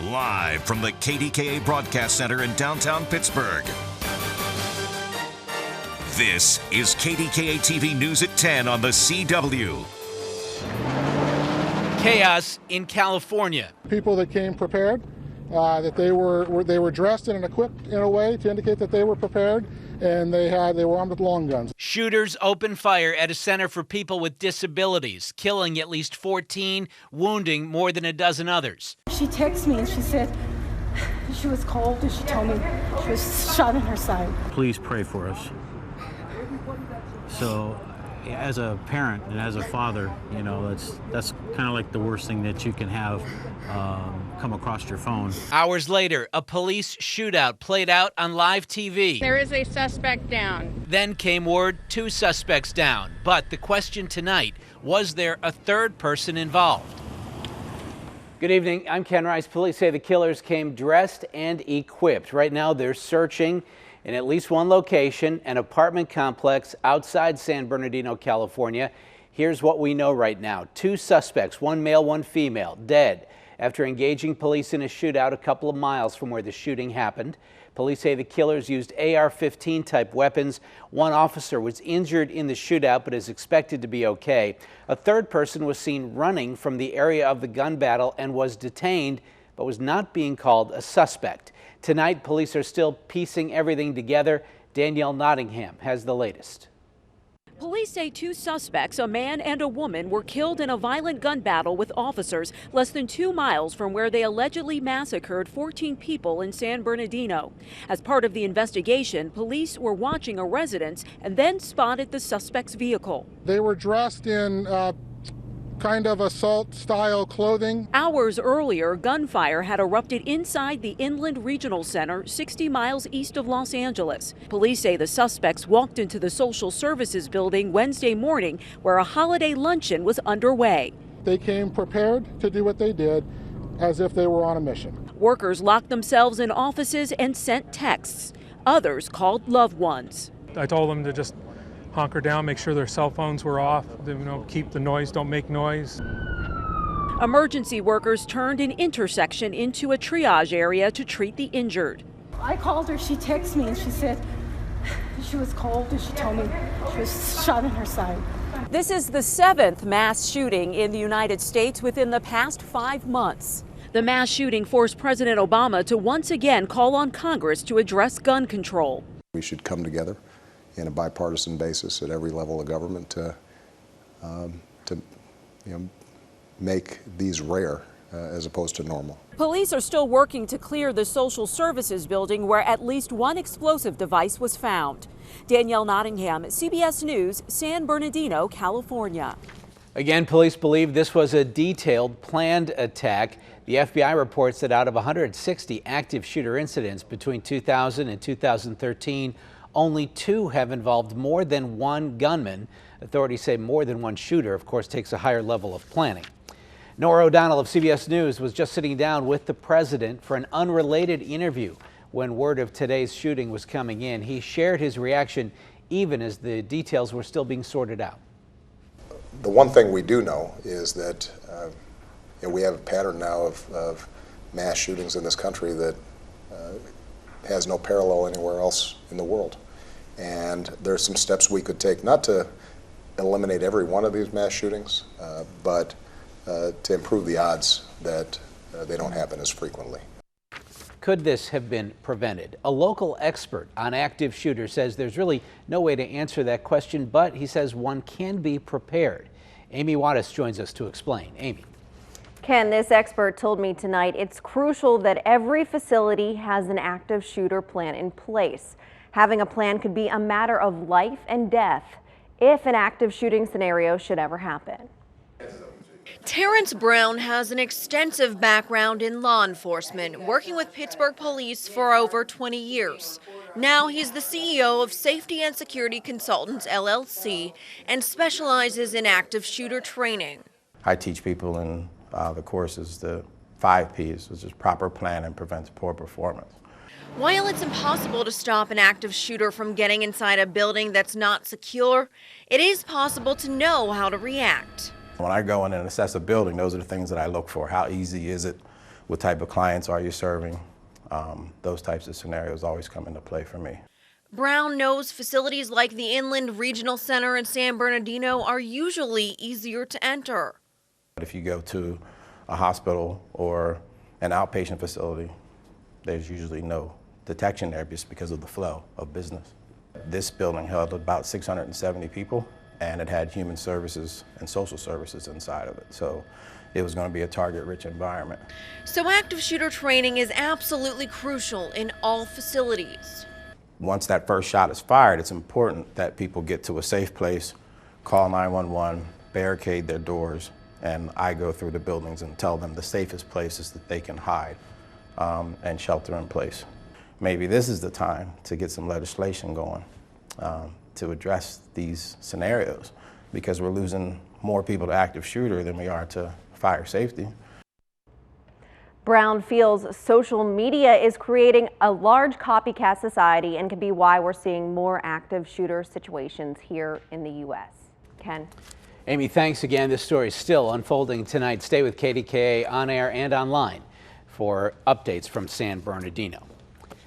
Live from the KDKA Broadcast Center in downtown Pittsburgh. This is KDKA TV News at 10 on the CW. Chaos in California. People that came prepared, that they were dressed and equipped in a way to indicate that they were prepared, and they were armed with long guns. Shooters opened fire at a center for people with disabilities, killing at least 14, wounding more than a dozen others. She texted me and she said she was cold, and she told me she was shot in her side. Please pray for us. So, as a parent and as a father, you know, that's kind of like the worst thing that you can have come across your phone. Hours later, a police shootout played out on live TV. There is a suspect down. Then came word 2 suspects down. But the question tonight, was there a third person involved? Good evening, I'm Ken Rice. Police say the killers came dressed and equipped. Right now they're searching in at least one location, an apartment complex outside San Bernardino, California. Here's what we know right now. 2 suspects, 1 male, 1 female, dead after engaging police in a shootout a couple of miles from where the shooting happened. Police say the killers used AR-15 type weapons. 1 officer was injured in the shootout but is expected to be okay. A third person was seen running from the area of the gun battle and was detained but was not being called a suspect. Tonight, police are still piecing everything together. Danielle Nottingham has the latest. Police say 2 suspects, a man and a woman, were killed in a violent gun battle with officers less than 2 miles from where they allegedly massacred 14 people in San Bernardino. As part of the investigation, police were watching a residence and then spotted the suspect's vehicle. They were dressed in kind of assault-style clothing. Hours earlier, gunfire had erupted inside the Inland Regional Center, 60 miles east of Los Angeles. Police say the suspects walked into the social services building Wednesday morning, where a holiday luncheon was underway. They came prepared to do what they did, as if they were on a mission. Workers locked themselves in offices and sent texts. Others called loved ones. I told them to just hunker down, make sure their cell phones were off, keep the noise, don't make noise. Emergency workers turned an intersection into a triage area to treat the injured. I called her, she texted me and she said she was cold, and she told me she was shot in her side. This is the 7th mass shooting in the United States within the past 5 months. The mass shooting forced President Obama to once again call on Congress to address gun control. We should come together in a bipartisan basis at every level of government to make these rare as opposed to normal. Police are still working to clear the social services building where at least 1 explosive device was found. Danielle Nottingham, CBS News, San Bernardino, California. Again, police believe this was a detailed, planned attack. The FBI reports that out of 160 active shooter incidents between 2000 and 2013, only 2 have involved more than 1 gunman. Authorities say more than 1 shooter, of course, takes a higher level of planning. Norah O'Donnell of CBS News was just sitting down with the president for an unrelated interview when word of today's shooting was coming in. He shared his reaction even as the details were still being sorted out. The one thing we do know is that we have a pattern now of mass shootings in this country that has no parallel anywhere else in the world. And there's some steps we could take, not to eliminate every one of these mass shootings, but to improve the odds that they don't happen as frequently. Could this have been prevented? A local expert on active shooters says there's really no way to answer that question, but he says one can be prepared. Amy Wattis joins us to explain. Amy. Ken, this expert told me tonight it's crucial that every facility has an active shooter plan in place. Having a plan could be a matter of life and death if an active shooting scenario should ever happen. Terrence Brown has an extensive background in law enforcement, working with Pittsburgh police for over 20 years. Now he's the CEO of Safety and Security Consultants, LLC, and specializes in active shooter training. I teach people in the courses the 5 Ps, which is proper planning prevents poor performance. While it's impossible to stop an active shooter from getting inside a building that's not secure, it is possible to know how to react. When I go in and assess a building, those are the things that I look for. How easy is it what type of clients are you serving? Those types of scenarios always come into play for me. Brown knows facilities like the Inland Regional Center in San Bernardino are usually easier to enter. If you go to a hospital or an outpatient facility, there's usually no detection there just because of the flow of business. This building held about 670 people, and it had human services and social services inside of it. So it was going to be a target-rich environment. So active shooter training is absolutely crucial in all facilities. Once that first shot is fired, it's important that people get to a safe place, call 911, barricade their doors, and I go through the buildings and tell them the safest places that they can hide and shelter in place. Maybe this is the time to get some legislation going to address these scenarios, because we're losing more people to active shooter than we are to fire safety. Brown feels social media is creating a large copycat society and can be why we're seeing more active shooter situations here in the U.S. Ken? Amy, thanks again. This story is still unfolding tonight. Stay with KDKA on air and online for updates from San Bernardino.